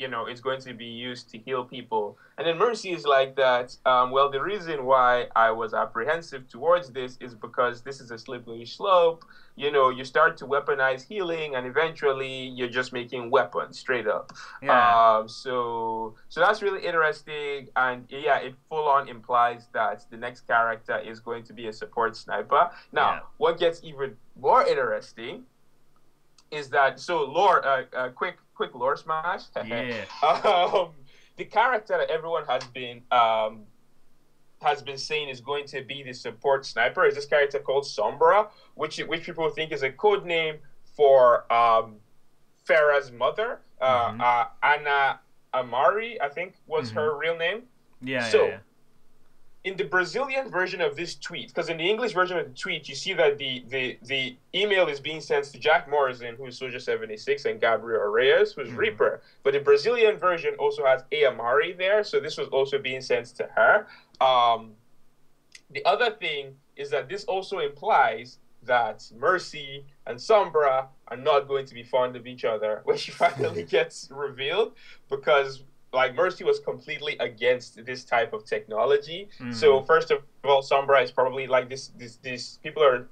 going to be used to heal people. And then Mercy is like that. Well, the reason why I was apprehensive towards this is because this is a slippery slope. You start to weaponize healing, and eventually you're just making weapons straight up. So that's really interesting, and it full on implies that the next character is going to be a support sniper. Now, what gets even more interesting is that lore. Quick lore smash. The character that everyone has been saying is going to be the support sniper is this character called Sombra, which people think is a code name for Farah's mother, Anna Amari, I think was her real name. In the Brazilian version of this tweet, because in the English version of the tweet, you see that the email is being sent to Jack Morrison, who's Soldier 76, and Gabriel Reyes, who's Reaper. But the Brazilian version also has A. Amari there, so this was also being sent to her. The other thing is that this also implies that Mercy and Sombra are not going to be fond of each other when she finally gets revealed, because Mercy was completely against this type of technology. So first of all, Sombra is probably like this people are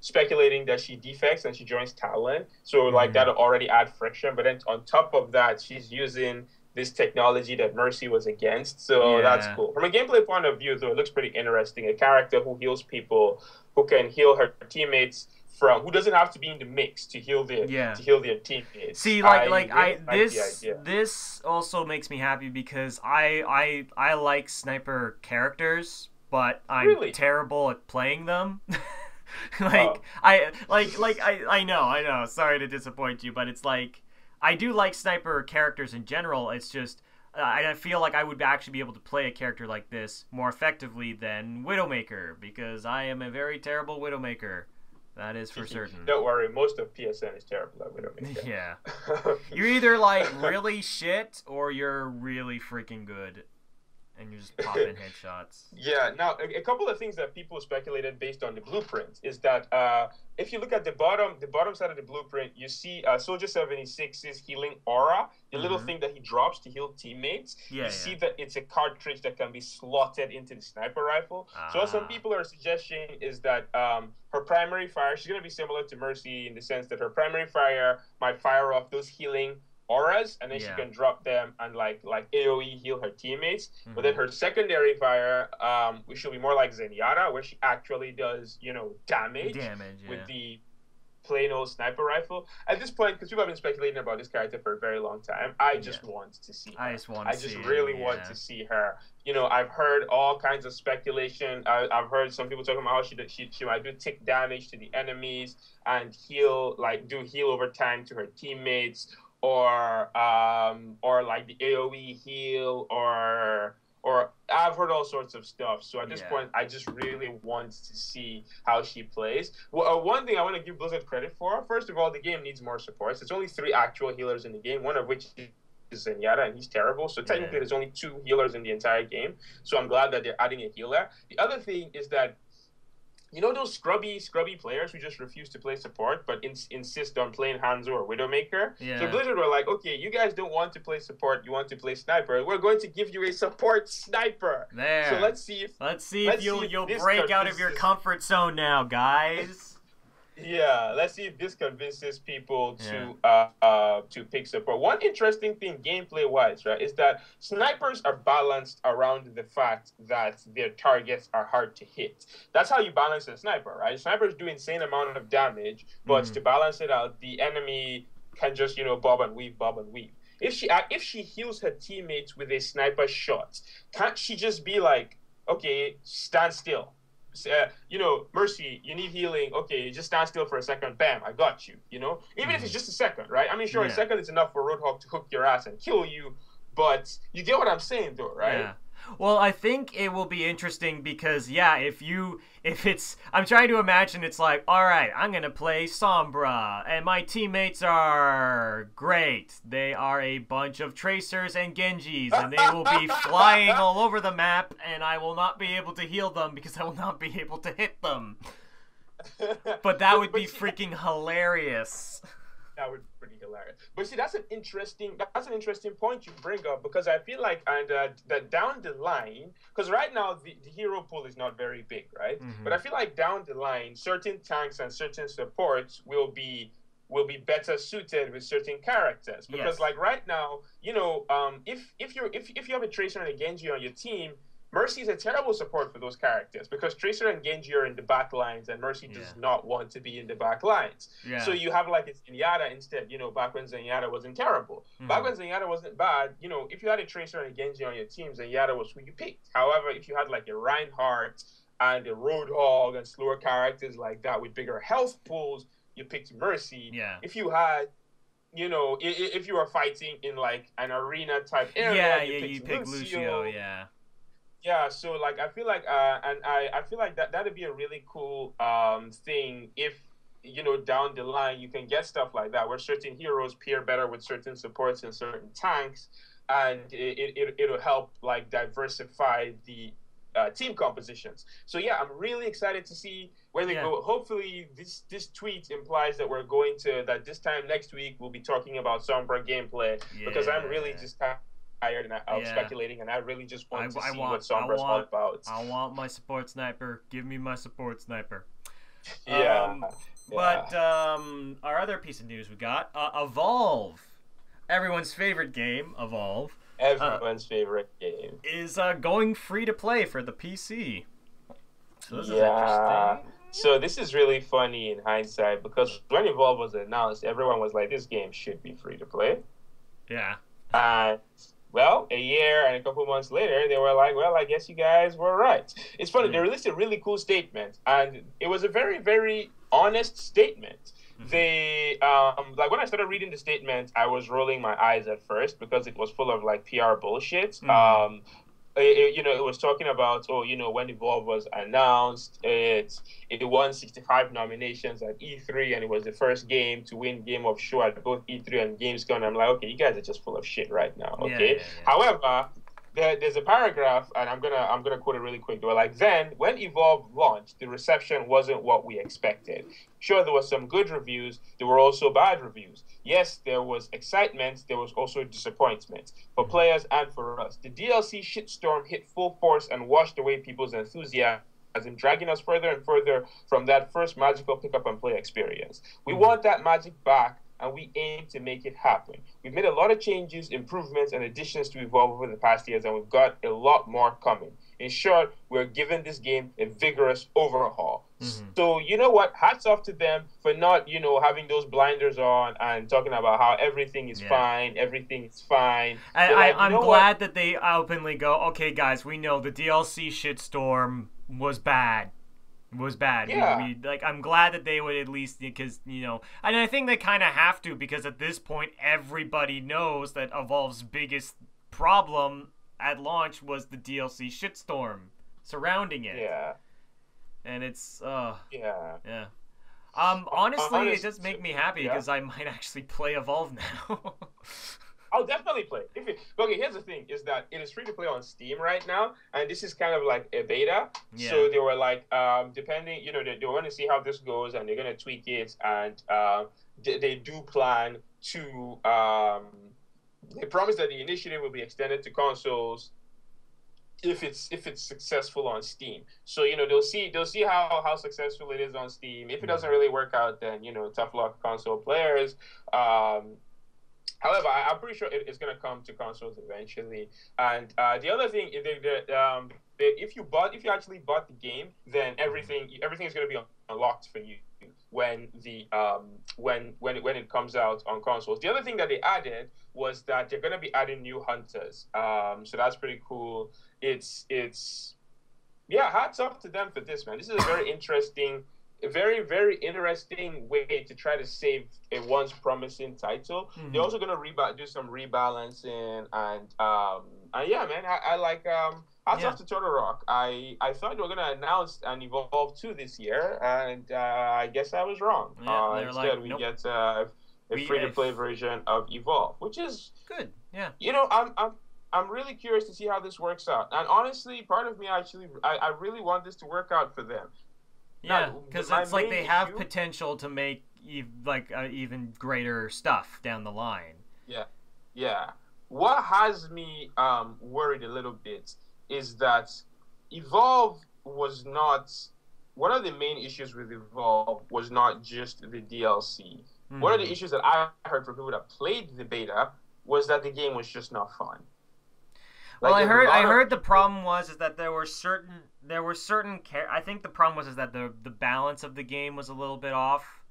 speculating that she defects and she joins Talon. So like that'll already add friction. But then on top of that, she's using this technology that Mercy was against. So that's cool. From a gameplay point of view, though, it looks pretty interesting. A character who heals people, who can heal her teammates who doesn't have to be in the mix to heal their teammates. See, this also makes me happy because I like sniper characters, but I'm terrible at playing them. I know. Sorry to disappoint you, but it's like I do like sniper characters in general. It's just I feel like I would actually be able to play a character like this more effectively than Widowmaker because I am a very terrible Widowmaker. That is for certain. Don't worry, most of PSN is terrible at Widowmaker. Yeah. You're either like really shit or you're really freaking good. And you're just popping headshots. Yeah. Now, a couple of things that people speculated based on the blueprint is that if you look at the bottom side of the blueprint, you see Soldier 76's healing aura, the little thing that he drops to heal teammates. You see that it's a cartridge that can be slotted into the sniper rifle. So what some people are suggesting is that her primary fire, she's going to be similar to Mercy in the sense that her primary fire might fire off those healing auras, and then she can drop them and like AoE heal her teammates. But then her secondary fire, which should be more like Zenyatta, where she actually does damage with the plain old sniper rifle. At this point, because people have been speculating about this character for a very long time, I just want to see her. I just really want to see her. I've heard all kinds of speculation. I've heard some people talking about how she might do tick damage to the enemies and do heal over time to her teammates. Or like the AoE heal, or I've heard all sorts of stuff. So at this point, I just really want to see how she plays. Well, one thing I want to give Blizzard credit for, first of all, the game needs more supports. There's only 3 actual healers in the game, one of which is Zenyatta, and he's terrible. So technically, there's only 2 healers in the entire game. So I'm glad that they're adding a healer. The other thing is that those scrubby players who just refuse to play support but insist on playing Hanzo or Widowmaker? So Blizzard were like, okay, you guys don't want to play support, you want to play sniper. We're going to give you a support sniper. There. So let's see if you'll break out of your comfort zone now, guys. Yeah, let's see if this convinces people to pick support. One interesting thing gameplay-wise, right, is that snipers are balanced around the fact that their targets are hard to hit. That's how you balance a sniper, right? Snipers do insane amount of damage, but to balance it out, the enemy can just, bob and weave. If she heals her teammates with a sniper shot, can't she just be like, okay, stand still? Mercy, you need healing. Okay, just stand still for a second. Bam, I got you. Even if it's just a second, right? I mean, sure, a second is enough for Roadhog to hook your ass and kill you, but you get what I'm saying, though, right? Yeah. Well, I think it will be interesting because, I'm trying to imagine it's like, all right, I'm going to play Sombra, and my teammates are great. They are a bunch of Tracers and Genjis, and they will be flying all over the map, and I will not be able to heal them because I will not be able to hit them. But that would be freaking hilarious. That would be pretty hilarious. But see, that's an interesting point you bring up, because I feel like that down the line, because right now the hero pool is not very big, right? But I feel like down the line, certain tanks and certain supports will be better suited with certain characters. Because like right now, if you have a Tracer and a Genji on your team, Mercy is a terrible support for those characters because Tracer and Genji are in the back lines and Mercy does not want to be in the back lines. So you have like a Zenyatta instead, back when Zenyatta wasn't terrible. Back when Zenyatta wasn't bad, if you had a Tracer and a Genji on your team, Zenyatta was who you picked. However, if you had like a Reinhardt and a Roadhog and slower characters like that with bigger health pools, you picked Mercy. If you had if you were fighting in like an arena type area, you picked Lucio. Yeah, so like I feel like I feel like that'd be a really cool thing if down the line you can get stuff like that where certain heroes pair better with certain supports and certain tanks, and it'll help like diversify the team compositions. So yeah, I'm really excited to see where they go. Hopefully this tweet implies that that this time next week we'll be talking about Sombra gameplay, because I'm really just tired of speculating, and I really just want to see what Sombra's all about. I want my support sniper. Give me my support sniper. Yeah. Um, Yeah. our other piece of news we got, Evolve, everyone's favorite game, Evolve, uh, Everyone's favorite game. is going free to play for the PC. So this is Yeah. interesting. So this is really funny in hindsight because when Evolve was announced, everyone was like, "This game should be free to play." Yeah. And well, a year and a couple months later, they were like, "Well, I guess you guys were right." It's funny. They released a really cool statement, and it was a very, very honest statement. They like when I started reading the statement, I was rolling my eyes at first because it was full of like PR bullshit. It was talking about, when Evolve was announced, it won 65 nominations at E3, and it was the first game to win Game of Show at both E3 and Gamescom. I'm like, okay, you guys are just full of shit right now. Okay. Yeah. However, there's a paragraph, and I'm gonna quote it really quick. They were like, then when Evolve launched, the reception wasn't what we expected. Sure, there was some good reviews. There were also bad reviews. Yes, there was excitement. There was also disappointment for players and for us. The DLC shitstorm hit full force and washed away people's enthusiasm, dragging us further and further from that first magical pick up and play experience. We want that magic back, and we aim to make it happen. We've made a lot of changes, improvements, and additions to Evolve over the past years, and we've got a lot more coming. In short, we're giving this game a vigorous overhaul. So, you know what? Hats off to them for not, having those blinders on and talking about how everything is fine, everything is fine. I'm glad that they openly go, okay, guys, we know the DLC shitstorm was bad. Yeah. I'm glad that they would at least, because, and I think they kind of have to, because at this point, everybody knows that Evolve's biggest problem at launch was the DLC shitstorm surrounding it. Yeah. And it's, yeah. honestly, it does make me happy because I might actually play Evolve now. I'll definitely play. Okay, here's the thing: is that it is free to play on Steam right now, and this is kind of like a beta. Yeah. So they were like, depending, they want to see how this goes, and they're gonna tweak it, and they do plan to. They promise that the initiative will be extended to consoles if it's successful on Steam. So they'll see how successful it is on Steam. If it doesn't really work out, then tough luck console players. However, I'm pretty sure it's going to come to consoles eventually. And the other thing is if you actually bought the game, then everything is going to be unlocked for you when it comes out on consoles. The other thing that they added was that they're going to be adding new hunters. So that's pretty cool. It's hats off to them for this, man. This is a very interesting. A very, very interesting way to try to save a once promising title. They're also gonna do some rebalancing, and yeah, man, I like hats off to Turtle Rock. I thought they were gonna announce an Evolve 2 this year, and I guess I was wrong. Instead, we get a free to play version of Evolve, which is good. Yeah. I'm really curious to see how this works out, and honestly, part of me actually I really want this to work out for them. Yeah, because it's like they have potential to make even greater stuff down the line. Yeah. What has me worried a little bit is that Evolve was not one of the main issues with Evolve was not just the DLC. One of the issues that I heard from people that played the beta was that the game was just not fun. Well, I heard the problem was that there were certain I think the problem was that the balance of the game was a little bit off.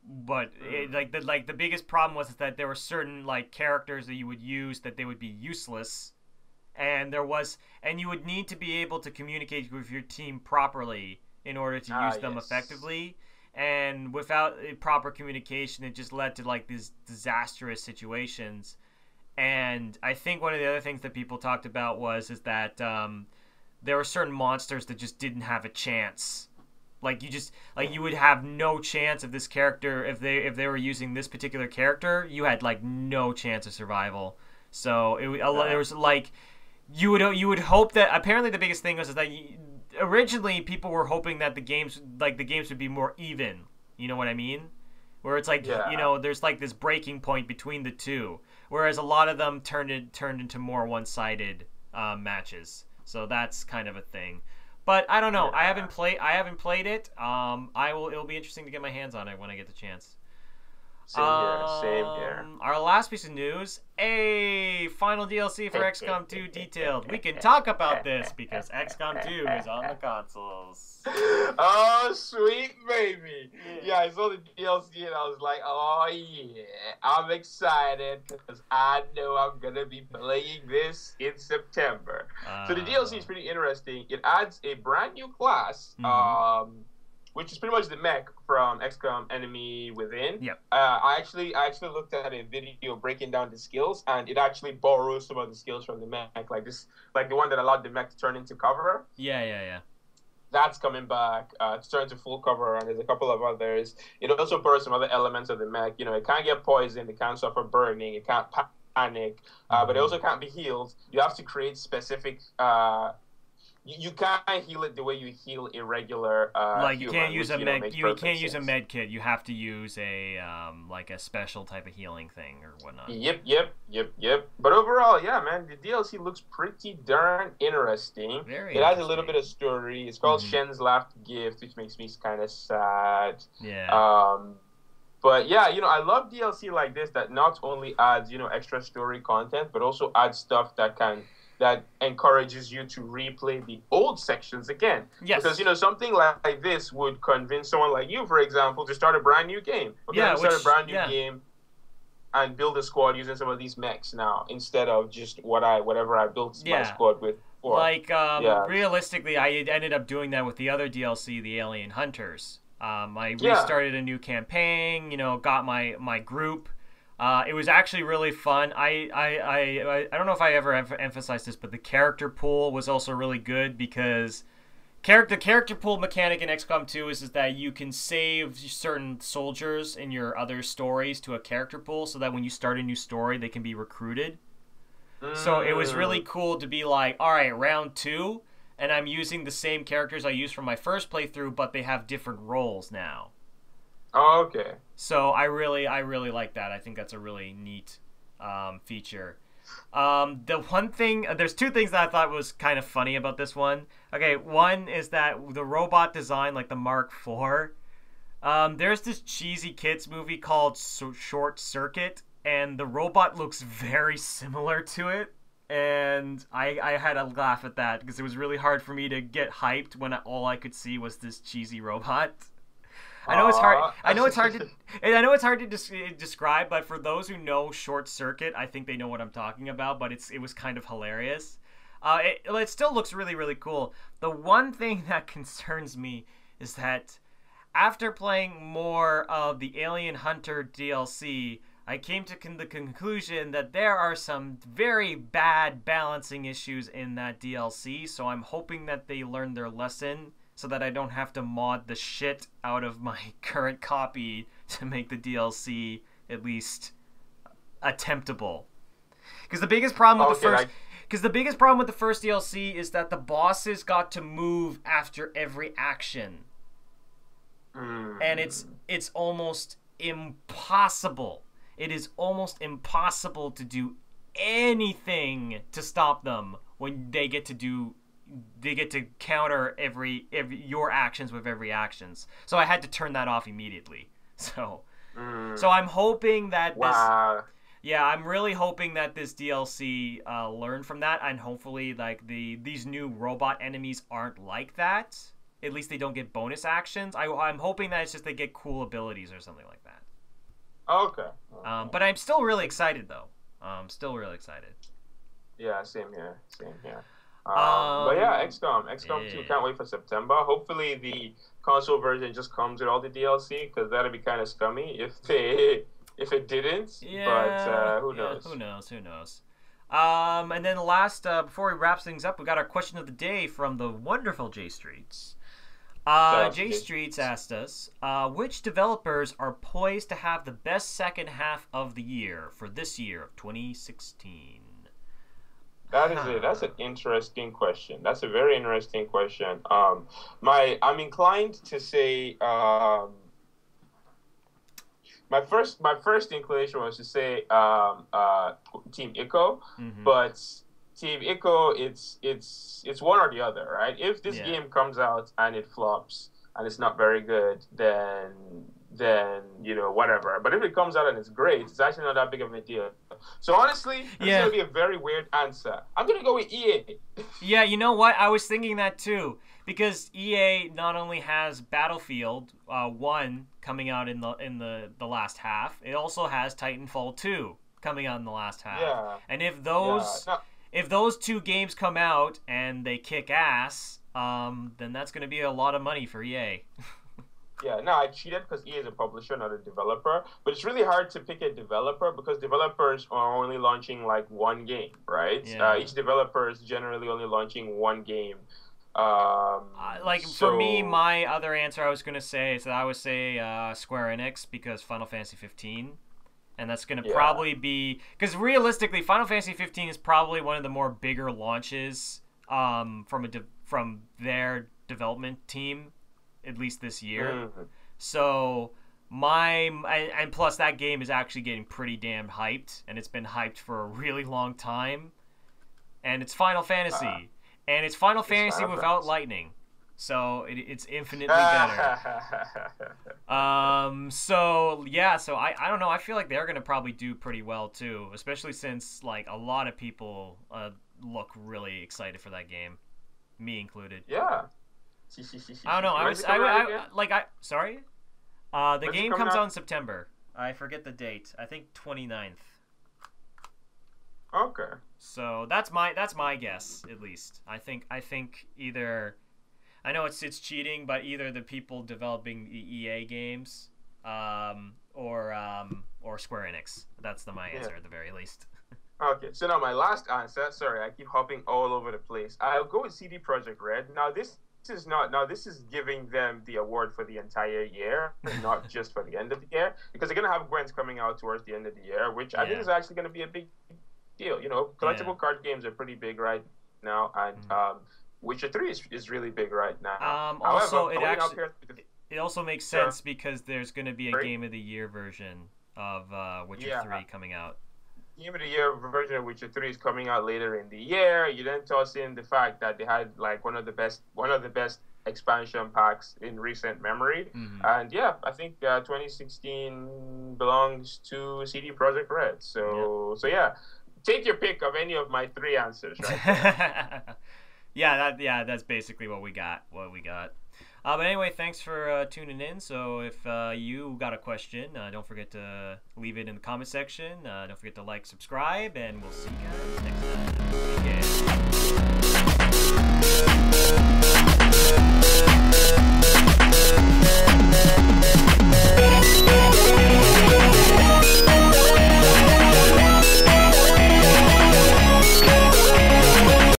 But the biggest problem was that there were certain characters that you would use that they would be useless, and you would need to be able to communicate with your team properly in order to use them effectively. And without proper communication, it just led to these disastrous situations. And I think one of the other things that people talked about is that there were certain monsters that just didn't have a chance. You would have no chance of this character if they were using this particular character. You had no chance of survival. So there was you would hope that apparently the biggest thing was that originally people were hoping that the games would be more even. You know what I mean? Where it's there's this breaking point between the two. Whereas a lot of them turned into more one-sided matches. So that's kind of a thing. But I don't know. Yeah. I haven't played it. It'll be interesting to get my hands on it when I get the chance. Same here. Same here. Our last piece of news, final DLC for XCOM 2 detailed. We can talk about this because XCOM 2 is on the consoles. Oh, sweet baby. Yeah, I saw the DLC and I was like, oh, yeah. I'm excited because I know I'm going to be playing this in September. So the DLC is pretty interesting. It adds a brand new class, which is pretty much the mech from XCOM Enemy Within. Yep. I actually looked at a video breaking down the skills, and it actually borrows some of the skills from the mech, like the one that allowed the mech to turn into cover. Yeah. That's coming back to turn to full cover, and there's a couple of others. It also borrows some other elements of the mech. You know, it can't get poisoned, it can't suffer burning, it can't panic, but it also can't be healed. You have to create specific. You can't heal it the way you heal irregular. Like you human, can't use which, a med. makes You perfect can't use a sense. med kit. You have to use a like a special type of healing thing or whatnot. Yep. But overall, yeah, man, the DLC looks pretty darn interesting. Very It has a interesting. little bit of story. It's called Shen's Last Gift, which makes me kind of sad. Yeah. But yeah, you know, I love DLC like this that not only adds, you know, extra story content, but also adds stuff that encourages you to replay the old sections again. Yes. Because, you know, something like this would convince someone like you, for example, to start a brand new game. Okay, Yeah, start a brand new yeah. game and build a squad using some of these mechs now instead of just whatever I built my squad with before. Like, realistically, I ended up doing that with the other DLC, the Alien Hunters. I restarted a new campaign, you know, got my group. It was actually really fun. I don't know if I ever emphasized this, but the character pool was also really good because the character pool mechanic in XCOM 2 is that you can save certain soldiers in your other stories to a character pool so that when you start a new story, they can be recruited. So it was really cool to be like, all right, round 2, and I'm using the same characters I used from my first playthrough, but they have different roles now. Oh, okay. So I really like that. I think that's a really neat feature. The one thing, there's two things that I thought was kind of funny about this one. Okay, one is that the robot design, like the Mark IV, there's this cheesy kids movie called Short Circuit, and the robot looks very similar to it. And I had a laugh at that because it was really hard for me to get hyped when all I could see was this cheesy robot. I know it's hard. I know it's hard to describe, but for those who know Short Circuit, I think they know what I'm talking about. But it was kind of hilarious. It still looks really, really cool. The one thing that concerns me is that after playing more of the Alien Hunter DLC, I came to the conclusion that there are some very bad balancing issues in that DLC. So I'm hoping that they learn their lesson, so that I don't have to mod the shit out of my current copy to make the DLC at least attemptable. Because the biggest problem with the first DLC is that the bosses got to move after every action, and it's almost impossible. It is almost impossible to do anything to stop them when they get to counter every your actions with every actions. So I had to turn that off immediately. So I'm hoping that I'm really hoping that this DLC learned from that, and hopefully like these new robot enemies aren't like that. At least they don't get bonus actions. I'm hoping that it's just they get cool abilities or something like that. Okay. But I'm still really excited though. Still really excited. Yeah, same here. But yeah, XCOM 2, can't wait for September. Hopefully the console version just comes with all the DLC, because that'd be kind of scummy if it didn't. Yeah, but who knows? Who knows? And then the last, before we wrap things up, we got our question of the day from the wonderful J Streets. J Streets asked us, which developers are poised to have the best second half of the year for this year of 2016? That's an interesting question. That's a very interesting question. I'm inclined to say my first inclination was to say Team Ico, but Team Ico, it's one or the other, right? If this game comes out and it flops and it's not very good, then you know, whatever. But if it comes out and it's great, it's actually not that big of a deal. So honestly, it's gonna be a very weird answer. I'm gonna go with EA. Yeah, you know what? I was thinking that too, because EA not only has Battlefield 1 coming out in the last half, it also has Titanfall 2 coming out in the last half. Yeah. And if those two games come out and they kick ass, then that's gonna be a lot of money for EA. Yeah, no, I cheated because EA is a publisher, not a developer. But it's really hard to pick a developer because developers are only launching like one game, right? Yeah. Each developer is generally only launching one game. For me, my other answer I was going to say is that I would say Square Enix because Final Fantasy 15. And that's going to probably be... Because realistically, Final Fantasy 15 is probably one of the more bigger launches from their development team, at least this year. Mm-hmm. So and plus that game is actually getting pretty damn hyped, and it's been hyped for a really long time. And it's Final Fantasy, and it's Final Fantasy without lightning, so it's infinitely better. So I don't know. I feel like they're gonna probably do pretty well too, especially since like a lot of people look really excited for that game, me included. Yeah. I don't know. Sorry. The game comes out in September. I forget the date. I think 29th. Okay. So that's my guess, at least. I think either, I know it's cheating, but either the people developing the EA games, or Square Enix. That's my answer at the very least. Okay, so now my last answer. Sorry, I keep hopping all over the place. I'll go with CD Projekt Red. Now this is giving them the award for the entire year, not just for the end of the year, because they're gonna have Gwent coming out towards the end of the year, which I think is actually gonna be a big deal. You know, collectible card games are pretty big right now, and Witcher 3 is really big right now. Also, it also makes sense because there's gonna be a Game of the Year version of Witcher 3 coming out. Game of the Year version of Witcher 3 is coming out later in the year. You then toss in the fact that they had like one of the best expansion packs in recent memory. Mm-hmm. And I think 2016 belongs to CD Projekt Red. So take your pick of any of my three answers, right? That's basically what we got. But anyway, thanks for tuning in. So if you got a question, don't forget to leave it in the comment section. Don't forget to like, subscribe, and we'll see you guys next time.